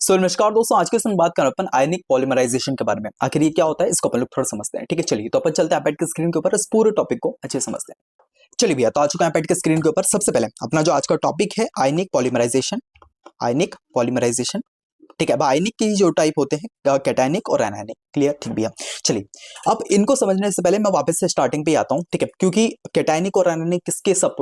नमस्कार दोस्तों, आज के समय बात करें अपन आयनिक पॉलीमराइजेशन के बारे में। आखिर ये क्या होता है इसको अपन लोग थोड़ा समझते हैं। ठीक है, चलिए तो अपन चलते हैं iPad की स्क्रीन के ऊपर, इस पूरे टॉपिक को अच्छे से समझते हैं। चलिए भैया, तो आ चुका है iPad की स्क्रीन के ऊपर। सबसे पहले अपना जो आज का टॉपिक है आयनिक पॉलीमराइजेशन। आयनिक पॉलीमराइजेशन, ठीक है। अब आयनिक के जो टाइप होते हैं कैटायनिक और एनायनिक। क्लियर? ठीक भैया, चलिए अब इनको समझने से पहले मैं वापस से स्टार्टिंग पे आता हूं। ठीक है, क्योंकि कैटायनिक और एनायनिक किसके सब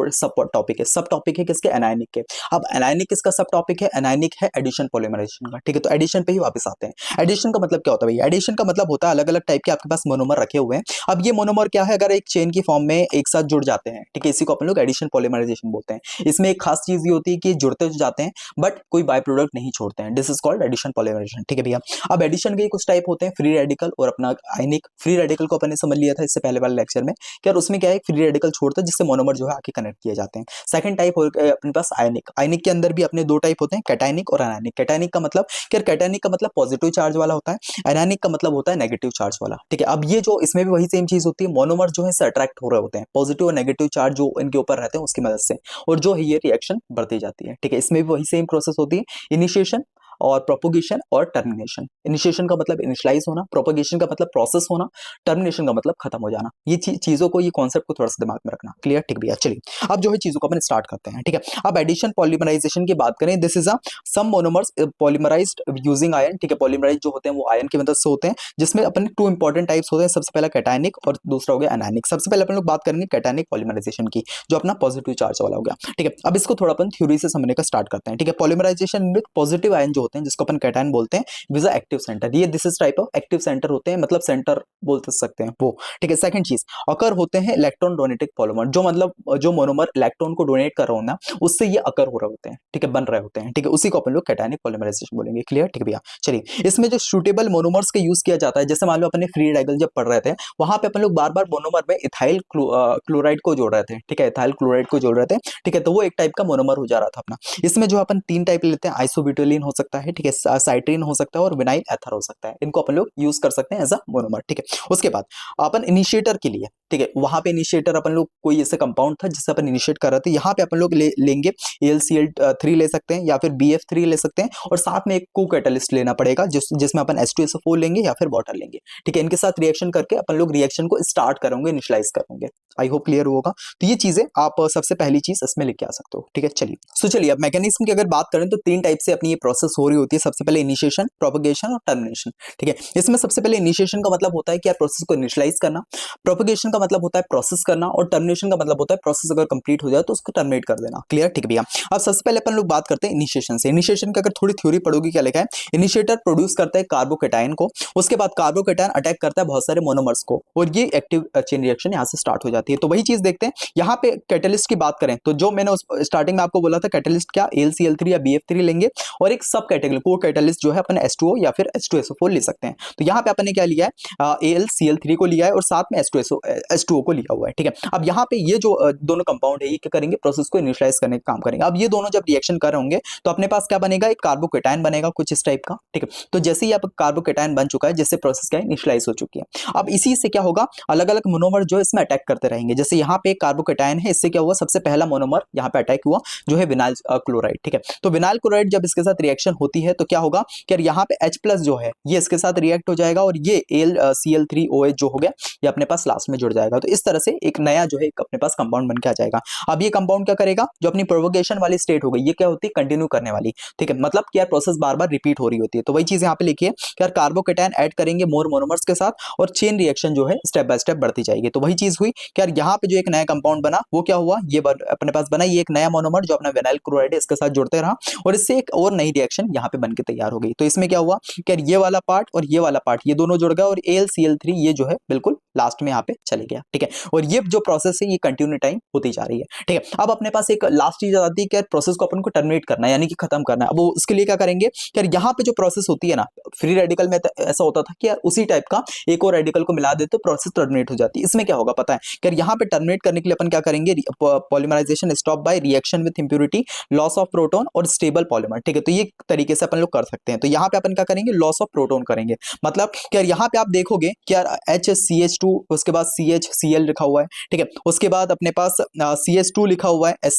टॉपिक है, सब टॉपिक है किसके? एनायनिक के। अब एनायनिक किसका सब टॉपिक है? एनायनिक है एडिशन पॉलीमराइजेशन का। ठीक है, तो एडिशन पे ही वापस आते हैं। एडिशन का मतलब क्या होता है भैया? एडिशन का मतलब होता है अलग अलग टाइप के आपके पास मोनोमर रखे हुए हैं। अब ये मोनोमर क्या है? अगर एक चेन की फॉर्म में एक साथ जुड़ जाते हैं, ठीक है, इसी को अपन लोग एडिशन पॉलीमराइजेशन बोलते हैं। इसमें एक खास चीज ये होती है कि जुड़ते जाते हैं बट कोई बाय प्रोडक्ट नहीं छोड़ते हैं। This is called addition polymerization. ठीक है भैया, अब एडिशन के कुछ टाइप होते हैं, फ्री रेडिकल और अपना आयनिक। फ्री रेडिकल को अपन ने समझ लिया था इससे पहले वाले लेक्चर में कि यार उसमें क्या है, फ्री रेडिकल छोड़ता है जिससे मोनोमर जो है आके कनेक्ट किए जाते हैं। सेकंड टाइप हो अपने पास आयनिक। आयनिक के अंदर भी अपने दो टाइप होते हैं, कैटायनिक और एनायनिक। कैटायनिक का मतलब क्या? कैटायनिक का मतलब पॉजिटिव चार्ज वाला होता है, एनायनिक का मतलब होता है नेगेटिव चार्ज वाला। ठीक है, अब ये जो इसमें भी वही सेम चीज होती है, मोनोमर जो है अट्रैक्ट हो रहे होते हैं, पॉजिटिव और नेगेटिव चार्ज जो इनके ऊपर रहते हैं उसकी मदद से, और जो है ये रिएक्शन बढ़ती जाती है। ठीक है, इसमें भी वही सेम प्रोसेस होती है, इनिशिएशन और प्रोपोगेशन और टर्मिनेशन। इनिशिएशन का मतलब इनिशियलाइज होना, प्रोपोगेशन का मतलब प्रोसेस होना, टर्मिनेशन का मतलब खत्म हो जाना। ये चीजों को, ये कॉन्सेप्ट को थोड़ा सा दिमाग में रखना। क्लियर? ठीक भैया, चलिए अब जो है चीजों को अपन स्टार्ट करते हैं। ठीक है, अब एडिशन पॉलीमराइजेशन की बात करें, this is a some monomers polymerized using ion. ठीक है, पॉलीमराइज जो होते हैं वो आयन की मदद से होते हैं, जिसमें अपन टू इंपॉर्टेंट टाइप्स होते हैं। सबसे पहला कैटायनिक और दूसरा हो गया एनायनिक। सबसे पहले अपन लोग बात करेंगे कैटायनिक पॉलीमराइजेशन की, जो अपना पॉजिटिव चार्ज वाला हो गया। ठीक है, अब इसको थोड़ा अपन थ्योरी से समझने का स्टार्ट करते हैं। ठीक है, पॉलीमराइजेशन विद पॉजिटिव आयन जो होते हैं जिसको अपन कैटायन बोलते हैं, विद एक्टिव सेंटर। ये this is type of active centre होते हैं, मतलब सेंटर बोल सकते हैं वो। ठीक है, सेकंड चीज अकर होते हैं इलेक्ट्रॉन डोनेटिक पॉलीमर, जो मतलब जो मोनोमर इलेक्ट्रॉन को डोनेट कर रहा हो ना, उससे ये अकर हो रहे होते हैं। ठीक है, बन रहे होते हैं। ठीक है, उसी को अपन लोग कैटायनिक पॉलीमराइजेशन बोलेंगे। क्लियर? ठीक भैया, चलिए इसमें जो सूटेबल मोनोमर्स का यूज किया जाता है, जैसे मान लो अपने फ्री रेडिकल जब पढ़ रहे थे, वहां पे अपन लोग बार बार मोनोमर में इथाइल क्लोराइड को जोड़ रहे थे। ठीक है, इथाइल क्लोराइड को जोड़ रहे थे। ठीक है, तो वो एक टाइप का मोनोमर हो जा रहा था अपना। इसमें जो अपन तीन टाइप लेते हैं, आइसोब्यूटाइलिन हो सकता है, ठीक है, साइट्रीन हो सकता है और विनाइल एथर हो सकता है। इनको अपन लोग यूज कर सकते हैं एज अ मोनोमर। ठीक है, उसके बाद अपन इनिशिएटर के लिए, ठीक है, वहां पे इनिशिएटर अपन लोग कोई ऐसे कंपाउंड था जिससे अपन इनिशिएट कर रहे थे, यहाँ पे अपन लोग लेंगे AlCl3 ले सकते हैं या फिर BF3 ले सकते हैं, और साथ में एक को कैटलिस्ट लेना पड़ेगा जिसमें अपन H2SO4 लेंगे या फिर वाटर लेंगे। ठीक है, इनके साथ रिएक्शन करके अपन लोग रिएक्शन को स्टार्ट करेंगे, इनिशियलाइज करेंगे। आई होप क्लियर होगा। तो ये चीजें आप सबसे पहली चीज इसमें लेके आ सकते हो। ठीक है, चलिए चलिए अब मैकेनिज्म की अगर बात करें तो तीन टाइप से अपनी ये प्रोसेस हो रही होती है। सबसे पहले इनिशिएशन, प्रोपगेशन और टर्मिनेशन। ठीक है, इसमें सबसे पहले इनिशिएशन का मतलब होता है कि यार प्रोसेस को इनिशियलाइज करना, प्रोपगेशन का मतलब होता है प्रोसेस करना, और टर्मिनेशन का मतलब होता है प्रोसेस अगर कंप्लीट हो जाए तो उसको टर्मिनेट कर देना। क्लियर? ठीक भैया, अब सबसे पहले अपन लोग बात करते हैं इनिशिएशन से। इनिशिएशन की अगर थोड़ी थ्योरी पढ़ोगी, क्या लिखा है, इनिशिएटर प्रोड्यूस करता है कार्बोकेटायन को, उसके बाद कार्बोकेटायन अटैक करता है बहुत सारे मोनोमर्स को, और ये एक्टिव चेन रिएक्शन यहाँ से स्टार्ट हो जाती है। तो वही चीज देखते हैं यहाँ पे कैटलिस्ट की बात करें तो जो मैंने स्टार्टिंग में आपको बोला था, कैटलिस्ट क्या, AlCl3 या BF3 लेंगे, और एक सब कैटेगरी को कैटलिस्ट जो है अपन H2O या फिर H2SO4 ले सकते हैं। तो यहाँ पे अपन ने क्या लिया है, AlCl3 को लिया है और साथ में H2O को लिया हुआ है। ठीक है, अब यहाँ पे ये जो दोनों कंपाउंड है, ये क्या करेंगे, प्रोसेस को इनिशियलाइज करने का काम करेंगे। अब ये दोनों जब रिएक्शन कर रहे होंगे तो अपने पास क्या बनेगा, एक कार्बोकेटायन बनेगा कुछ इस टाइप का। ठीक है, तो जैसे ही अब कार्बोकेटायन बन चुका है, जिससे प्रोसेस क्या इनिशियलाइज हो चुकी है, अब इसी से क्या होगा, अलग अलग मोनोमर जो इसमें अटैक करते रहेंगे। जैसे यहाँ पे कार्बोकेटायन है, इससे क्या हुआ, सबसे पहला मोनोमर यहाँ पे अटैक हुआ जो है विनाइल क्लोराइड। ठीक है, तो विनाइल क्लोराइड जब इसके साथ रिएक्शन होती है तो क्या होगा कि यहाँ पे H+ जो है ये इसके साथ रिएक्ट हो जाएगा, और ये AlCl3OH जो हो गया ये अपने पास लास्ट में जुड़ जाएगा। तो इस तरह से एक नया जो है अपने पास कंपाउंड बन के आ जाएगा। अब ये कंपाउंड क्या करेगा, जो अपनी प्रोवोकेशन वाली स्टेट हो गई, ये क्या होती है, कंटिन्यू करने वाली। ठीक है, मतलब क्या प्रोसेस बार बार रिपीट हो रही होती है। तो वही चीज यहाँ पे लिखिए कि यार कार्बोकेटायन ऐड करेंगे मोर मोनोमर्स के साथ, और चेन रिएक्शन जो है स्टेप बाय स्टेप बढ़ती जाएगी। तो वही चीज हुई कि यार यहाँ पे जो एक नया कंपाउंड बना वो क्या हुआ, ये अपने पास बना ये एक नया मोनोमर जो अपना विनाइल क्लोराइड है इसके साथ जुड़ते रहा, और इससे एक और नई रिएक्शन यहाँ पे बनके तैयार हो गई। तो इसमें क्या हुआ कि यार ये वाला पार्ट और ये वाला पार्ट ये दोनों जुड़ गए, और AlCl3 ये जो है बिल्कुल लास्ट में यहाँ पे चले गया। ठीक है, और ये जो प्रोसेस है ये कंटिन्यू टाइम होती जा रही है। ठीक है, अब अपने पास एक लास्ट चीज आती है कि प्रोसेस को अपन को टर्मिनेट करना है, यानी कि खत्म करना है। अब उसके लिए क्या करेंगे कि यार यहाँ पे जो प्रोसेस होती है ना, फ्री रेडिकल में ऐसा होता था कि यार उसी टाइप का एक और रेडिकल को मिला देते तो प्रोसेस टर्मिनेट हो जाती है। इसमें क्या होगा पता है कि यार यहाँ पे टर्मिनेट करने के लिए अपन क्या करेंगे, polymerization stop by reaction with impurity, loss of proton और स्टेबल पॉलीमर। ठीक है, तो ये तरीके से अपन लोग कर सकते हैं। तो यहाँ पे अपन क्या करेंगे, लॉस ऑफ प्रोटॉन करेंगे, मतलब कि यार यहाँ पे आप देखोगे कि यार HCH2, उसके बाद CHCl लिखा हुआ है। ठीक है, उसके बाद अपने पास CH2 लिखा हुआ है,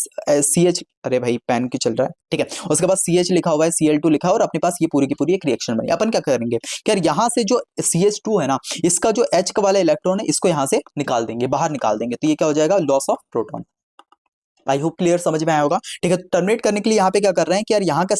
CH अरे भाई पेन क्यों चल रहा है, ठीक है। उसके बाद CH लिखा हुआ है, Cl2 लिखा है और अपने पास ये पूरी की पूरी एक रिएक्शन बनी। अपन क्या करेंगे कि यार यहाँ से जो CH2 है ना, इसका जो H का वाला इलेक्ट्रॉन है इसको यहाँ से निकाल देंगे, बाहर निकाल देंगे, तो ये क्या हो जाएगा, loss of proton. I hope clear समझ में आया होगा, ठीक है। टर्मिनेट करने के लिए यहाँ पे क्या कर रहे हैं कि यार यहाँ का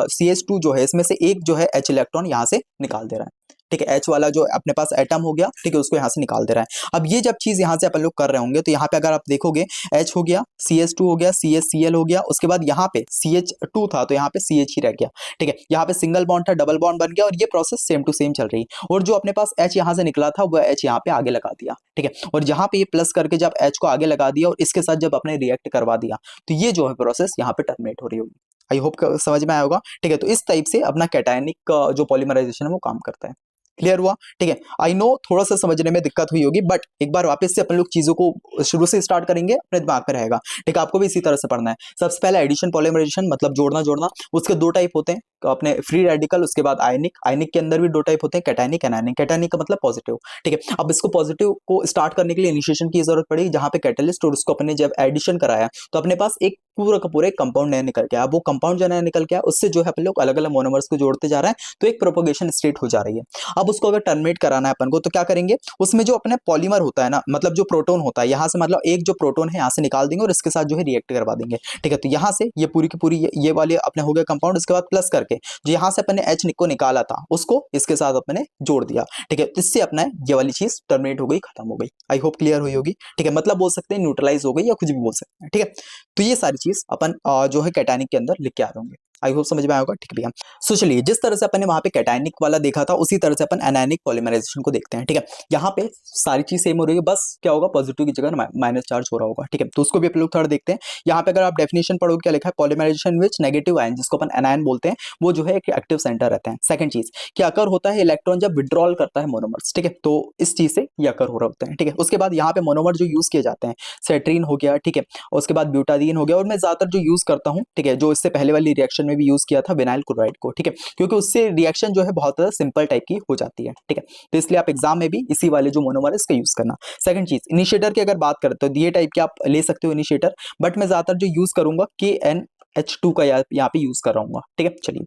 CH2 जो है इसमें से एक जो है H इलेक्ट्रॉन यहाँ से निकाल दे रहा है, ठीक है। H वाला जो अपने पास एटम हो गया, ठीक है, उसको यहाँ से निकाल दे रहा है। अब ये जब चीज यहाँ से अपन लोग कर रहे होंगे तो यहाँ पे अगर आप देखोगे H हो गया, CH2 हो गया, CHCl हो गया, उसके बाद यहाँ पे CH2 था तो यहाँ पे CH ही रह गया, ठीक है। यहाँ पे सिंगल बॉन्ड था, डबल बॉन्ड बन गया और ये प्रोसेस सेम टू सेम चल रही। और जो अपने पास H यहाँ से निकला था वह H यहाँ पे आगे लगा दिया, ठीक है। और यहाँ पे ये प्लस करके जब H को आगे लगा दिया और इसके साथ जब अपने रिएक्ट करवा दिया तो ये जो है प्रोसेस यहाँ पे टर्मिनेट हो रही होगी। आई होप समझ में आया होगा, ठीक है। तो इस टाइप से अपना कैटायनिक जो पॉलीमराइजेशन है वो काम करता है। क्लियर हुआ, ठीक है। आई नो थोड़ा सा समझने में दिक्कत हुई होगी, बट एक बार वापस से अपन लोग चीजों को शुरू से स्टार्ट करेंगे, अपने दिमाग में रहेगा, ठीक है। आपको भी इसी तरह से पढ़ना है। सबसे पहले एडिशन पॉलीमराइजेशन मतलब जोड़ना, उसके दो टाइप होते हैं, अपने फ्री रेडिकल, उसके बाद आयनिक। आयनिक के अंदर भी दो टाइप होते हैं, कैटायनिक, एनायनिक। कैटायनिक का मतलब पॉजिटिव, ठीक है। अब इसको पॉजिटिव को स्टार्ट करने के लिए इनिशिएशन की जरूरत पड़ी, जहां पे कैटलिस्ट और उसको अपने जब एडिशन कराया तो अपने पास एक पूरा का पूरा एक कंपाउंड नया निकल के आया। वो कंपाउंड जो नया निकल के आया उससे जो है अपन लोग अलग अलग मोनोमर्स को जोड़ते जा रहे हैं, तो एक प्रोपोगेशन स्टेट हो जा रही है। अब उसको अगर टर्मिनेट कराना है अपन को तो क्या करेंगे, उसमें जो अपने पॉलीमर होता है ना, मतलब जो प्रोटोन होता है, यहाँ से मतलब एक जो प्रोटोन है यहाँ से निकाल देंगे और इसके साथ जो है रिएक्ट करवा देंगे, ठीक है। तो यहाँ से ये पूरी की पूरी ये वाले अपने हो गए कंपाउंड, उसके बाद प्लस करके जो यहाँ से अपने H को निकाला था उसको इसके साथ अपने जोड़ दिया, ठीक है। इससे अपना ये वाली चीज टर्मिनेट हो गई, खत्म हो गई। आई होप क्लियर हुई होगी, ठीक है। मतलब बोल सकते हैं न्यूट्रलाइज हो गई या कुछ भी बोल सकते हैं, ठीक है। तो ये सारी चीज अपन जो है कैटायनिक के अंदर लिख के आ रहे होंगे। आई होप समझ में आएगा, ठीक है भैया। सो चलिए, जिस तरह से अपन ने वहां पे कैटायनिक वाला देखा था उसी तरह से अपन एनायनिक पॉलीमराइजेशन को देखते हैं, ठीक है। यहाँ पे सारी चीज सेम हो रही है, बस क्या होगा, पॉजिटिव की जगह माइनस चार्ज हो रहा होगा, ठीक है। तो उसको भी अपन लोग थोड़ा देखते हैं। यहाँ पे अगर आप डेफिनेशन पढ़ोगे क्या लिखा है, पॉलीमराइजेशन विच नेगेटिव आयन, जिसको अपन एनायन बोलते हैं, वो जो है एक एक्टिव सेंटर रहता है। सेकंड चीज क्या अकर होता है, इलेक्ट्रॉन जब विड्रॉल करता है मोनोमर्स, ठीक है, तो इस चीज से ये अकर हो रहा होता है, ठीक है। उसके बाद यहाँ पे मोनोमर जो यूज किए जाते हैं, सेट्रीन हो गया, ठीक है, उसके बाद ब्यूटाडीन हो गया, और मैं ज्यादातर जो यूज करता हूँ, ठीक है, जो इससे पहले वाली रिएक्शन में भी यूज किया था, विनाइल क्लोराइड को, ठीक है, क्योंकि उससे रिएक्शन जो है बहुत ज्यादा सिंपल टाइप की हो जाती है, ठीक है। तो इसलिए आप एग्जाम में भी इसी वाले जो मोनोमर है इसका यूज करना। सेकंड चीज, इनिशिएटर की अगर बात करें तो ये टाइप के आप ले सकते हो इनिशिएटर, बट मैं ज्यादातर जो यूज करूंगा KNH2 का यहाँ पे यूज कर रहा हूँ, ठीक है। चलिए,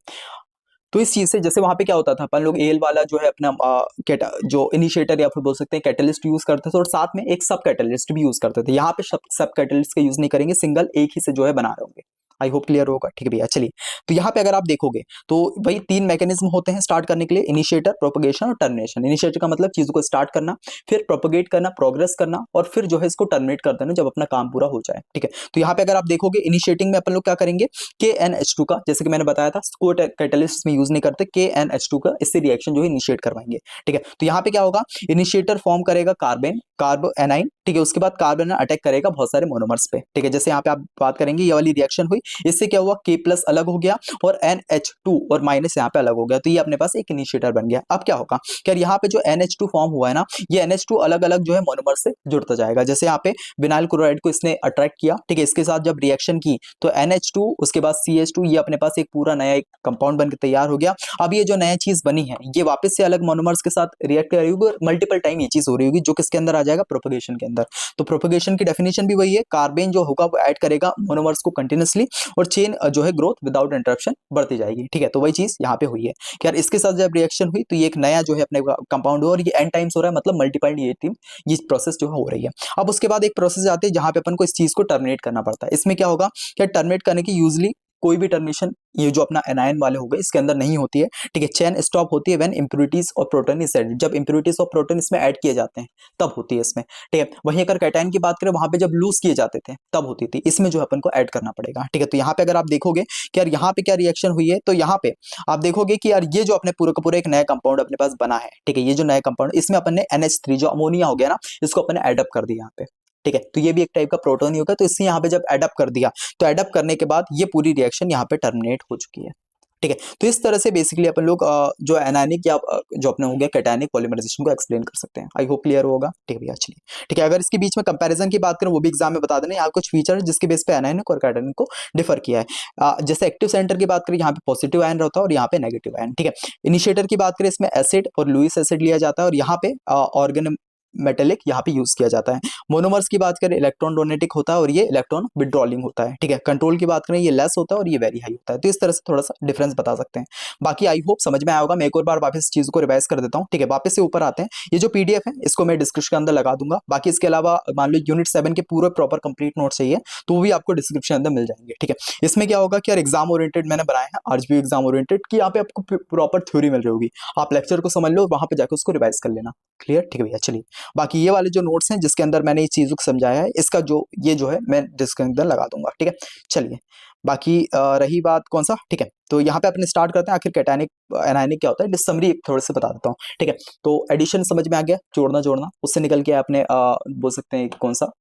तो इस चीज से जैसे वहां पे क्या होता था, अपन लोग एल वाला जो है अपना जो इनिशिएटर या फिर बोल सकते हैं कैटलिस्ट यूज करते थे, और साथ में एक सब कैटलिस्ट भी यूज करते थे। यहाँ पे सब कैटलिस्ट का यूज नहीं करेंगे, सिंगल एक ही से जो है बना रहे होंगे। आई होप क्लियर होगा, ठीक है भैया। चलिए, तो यहाँ पे अगर आप देखोगे तो भाई तीन मैकेनिज्म होते हैं स्टार्ट करने के लिए, इनिशिएटर, प्रोपगेशन और टर्मिनेशन। इनिशिएटर का मतलब चीजों को स्टार्ट करना, फिर प्रोपगेट करना, प्रोग्रेस करना, और फिर जो है इसको टर्मिनेट कर देना जब अपना काम पूरा हो जाए, ठीक है। तो यहाँ पे अगर आप देखोगे इनिशिएटिंग में अपन लोग क्या करेंगे, KNH2 का, जैसे कि मैंने बताया था, कैटलिस्ट में यूज नहीं करते, KNH2 का इससे रिएक्शन जो है इनिशिएट करवाएंगे, ठीक है। तो यहाँ पे क्या होगा, इनिशिएटर फॉर्म करेगा कार्बो एनाइन, ठीक है। उसके बाद कार्बन अटैक करेगा बहुत सारे मोनोमर्स पे, ठीक है। जैसे यहाँ पे आप बात करेंगे ये वाली रिएक्शन हुई, इससे क्या हुआ, K+ अलग हो गया और NH2 और माइनस यहाँ पे अलग हो गया, तो ये अपने पास एक इनिशिएटर बन गया। अब क्या होगा, क्या यहाँ पे जो NH2 फॉर्म हुआ है ना, ये NH2 अलग अलग जो है मोनोमर से जुड़ता जाएगा। जैसे यहाँ पे विनाइल क्लोराइड को इसने अट्रैक्ट किया, ठीक है, इसके साथ जब रिएक्शन की तो NH2 उसके बाद CH2, ये अपने पास एक पूरा नया एक कंपाउंड बनकर तैयार हो गया। अब ये जो नया चीज बनी है ये वापस से अलग मोनोमर्स के साथ रिएक्ट कर रही होगी और मल्टीपल टाइम ये चीज हो रही होगी, जो किसके अंदर आ जाएगा, प्रोपगेशन के अंदर। तो प्रोपगेशन की डेफिनेशन भी वही है, कार्बन जो होगा वो ऐड करेगा मोनोमर्स को कंटिन्यूअसली, और चेन जो है ग्रोथ विदाउट इंटरप्शन बढ़ती जाएगी, ठीक है। तो वही चीज यहाँ पे हुई है कि यार इसके साथ जब रिएक्शन हुई तो ये एक नया जो है अपने कंपाउंड हुआ, और ये एन टाइम्स हो रहा है, मतलब मल्टीपल ये प्रोसेस जो है हो रही है। अब उसके बाद एक प्रोसेस आती है जहां पे अपन को इस चीज को टर्मिनेट करना पड़ता है। इसमें क्या होगा, क्या टर्मिनेट करने की यूजली कोई भी टर्मिनेशन ये जो अपना एनायन वाले हो गए इसके अंदर नहीं होती है, ठीक है। चेन स्टॉप होती है व्हेन इंप्योरिटीज और प्रोटॉन इज एडेड, जब इंप्योरिटीज और प्रोटॉन इसमें ऐड किए जाते हैं तब होती है इसमें, ठीक है। वहीं अगर कैटायन की बात करें वहां पे जब लूज किए जाते थे तब होती थी, इसमें जो अपन को ऐड करना पड़ेगा, ठीक है। तो यहाँ पे अगर आप देखोगे कि यार यहाँ पे क्या रिएक्शन हुई है, तो यहाँ पे आप देखोगे कि यार ये जो अपने पूरे का पूरा एक नया कंपाउंड अपने पास बना है, ठीक है। ये जो नया कंपाउंड इसमें अपन ने NH3 जो अमोनिया हो गया ना, इसको अपन ने एडअप कर दिया यहाँ पे, ठीक है। तो ये भी एक टाइप का प्रोटॉन ही होगा, तो इससे यहाँ पे जब एडअप कर दिया तो एडअप करने के बाद ये पूरी रिएक्शन यहाँ पे टर्मिनेट हो चुकी है, ठीक है। तो इस तरह से बेसिकली अपन लोग जो एनायनिक या जो अपने हो गया कैटायनिक पॉलीमराइजेशन को एक्सप्लेन कर सकते हैं। आई होप क्लियर होगा, ठीक है भैया। चलिए, ठीक है, अगर इसके बीच में कंपैरिजन की बात करें वो भी एग्जाम में बता देना, यहाँ कुछ फीचर जिसके बेस पे एनायनिक और कैटायनिक को डिफर किया है। जैसे एक्टिव सेंटर की बात करें, यहाँ पे पॉजिटिव आयन रहता है और यहाँ पे नेगेटिव आयन, ठीक है। इनिशिएटर की बात करें, इसमें एसिड और लुईस एसिड लिया जाता है, और यहाँ पे ऑर्गेन मेटेलिक यहाँ पे यूज किया जाता है। मोनोमर्स की बात करें इलेक्ट्रॉन डोनेटिक होता है और ये इलेक्ट्रॉन विड्रॉलिंग होता है, ठीक है। कंट्रोल की बात करें ये लेस होता है और ये वेरी हाई होता है। तो इस तरह से थोड़ा सा डिफरेंस बता सकते हैं। बाकी आई होप समझ में आया होगा। मैं एक और बार वापस चीज को रिवाइज कर देता हूँ, ठीक है। वापस से ऊपर आते हैं, ये जो पीडीएफ है इसको मैं डिस्क्रिप्शन के अंदर लगा दूंगा। बाकी इसके अलावा मान लो यूनिट 7 के पूरे प्रॉपर कंप्लीट नोट चाहिए तो वो भी आपको डिस्क्रिप्शन अंदर मिल जाएंगे, ठीक है। इसमें क्या होगा कि यार एग्जाम ओरिएंटेड मैंने बनाया है, आरजीबी एग्जाम ओरिएंटेड, कि यहाँ पे आपको प्रॉपर थ्योरी मिल रही होगी। आप लेक्चर को समझ लो, वहां पे जाकर उसको रिवाइज कर लेना। क्लियर, ठीक है भैया। चलिए बाकी ये वाले जो नोट्स हैं जिसके अंदर मैंने इस चीजों को समझाया है, इसका जो ये जो है मैं डिस्क्रिप्शन अंदर लगा दूंगा, ठीक है। चलिए बाकी रही बात कौन सा, ठीक है। तो यहाँ पे अपने स्टार्ट करते हैं आखिर कैटायनिक एनायनिक क्या होता है, समरी थोड़े से बता देता हूँ, ठीक है। तो एडिशन समझ में आ गया, जोड़ना जोड़ना, उससे निकल के अपने बोल सकते हैं कौन सा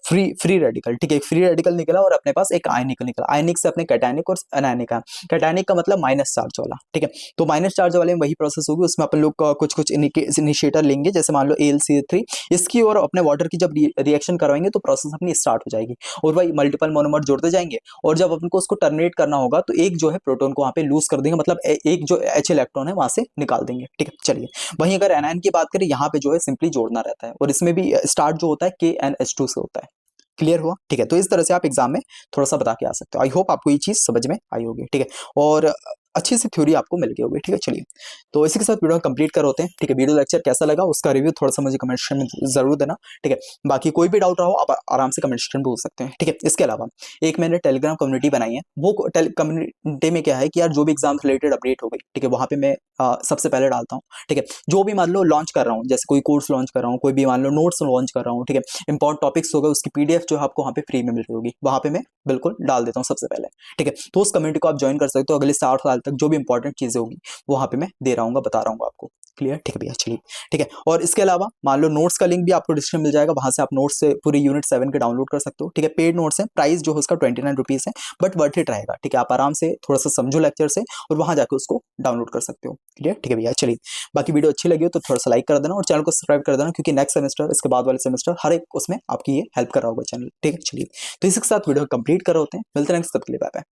फ्री रेडिकल, ठीक है। एक फ्री रेडिकल निकला और अपने पास एक आयनिक निकला। आयनिक से अपने कैटायनिक और अनायनिक का, कैटायनिक का मतलब माइनस चार्ज वाला, ठीक है। तो माइनस चार्ज वाले में वही प्रोसेस होगी, उसमें अपन लोग कुछ कुछ इनिशिएटर लेंगे, जैसे मान लो AlCl3, इसकी और अपने वाटर की जब रिएक्शन करवाएंगे तो प्रोसेस अपनी स्टार्ट हो जाएगी और वही मल्टीपल मोनोमर जोड़ते जाएंगे। और जब अपन को उसको टर्मिनेट करना होगा तो एक जो है प्रोटोन को वहां पे लूज कर देंगे, मतलब एक जो H इलेक्ट्रॉन है वहां से निकाल देंगे, ठीक है। चलिए वहीं अगर एनायन की बात करें, यहाँ पे जो है सिंपली जोड़ना रहता है और इसमें भी स्टार्ट जो होता है KNH2 से होता है। क्लियर हुआ, ठीक है। तो इस तरह से आप एग्जाम में थोड़ा सा बता के आ सकते हो। आई होप आपको ये चीज समझ में आई होगी, ठीक है। और अच्छी सी थ्योरी आपको मिल गई होगी, ठीक है। चलिए तो इसी के साथ वीडियो कंप्लीट कर होते हैं, ठीक है। वीडियो लेक्चर कैसा लगा उसका रिव्यू थोड़ा सा मुझे कमेंट सेक्शन में जरूर देना, ठीक है। बाकी कोई भी डाउट रहा हो आप आराम से कमेंट सेक्शन में पूछ सकते हैं, ठीक है। इसके अलावा एक मैंने टेलीग्राम कम्युनिटी बनाई है, वो कम्युनिटी में क्या है कि यार जो भी एग्जाम रिलेटेड अपडेट हो गई, ठीक है, वहां पे मैं सबसे पहले डालता हूँ, ठीक है। जो भी मान लो लॉन्च कर रहा हूँ, जैसे कोई कोर्स लॉन्च कर रहा हूँ, कोई भी मान लो नोट्स लॉन्च कर रहा हूँ, ठीक है, इंपॉर्टेंट टॉपिक्स हो गए, उसकी पीडीएफ जो है आपको वहाँ पे फ्री में मिल रही होगी, वहाँ पे मैं बिल्कुल डाल देता हूँ सबसे पहले, ठीक है। तो उस कम्युनिटी को आप ज्वाइन कर सकते हो। अगले 60 साल तक जो भी इंपॉर्टेंट चीजें होगी वो वहाँ पे मैं दे रहा हूँ, बता रहा हूँ आपको। क्लियर, ठीक है भैया। चलिए ठीक है। और इसके अलावा मान लो नोट्स का लिंक भी आपको डिस्क्रिप्शन मिल जाएगा, वहां से आप नोट्स से पूरी यूनिट 7 के डाउनलोड कर सकते हो, ठीक है। पेड नोट्स है, प्राइस जो है उसका 29 रुपीज है, बट वर्थ इट रहेगा, ठीक है। आप आराम से थोड़ा सा समझो लेक्चर से और वहां जाकर उसको डाउनलोड कर सकते हो। क्लियर, ठीक है भैया। चलिए बाकी वीडियो अच्छी लगी हो तो थोड़ा सा लाइक कर देना और चैनल को सब्सक्राइब कर देना, क्योंकि नेक्स्ट सेमेस्टर, इसके बाद वाले सेमेस्टर, हर एक उसमें आपकी ये हेल्प कर रहा होगा चैनल, ठीक है। चलिए तो इसी के साथ वीडियो कंप्लीट कर होते हैं, मिलते हैं नेक्स्ट, तब के लिए बाय बाय।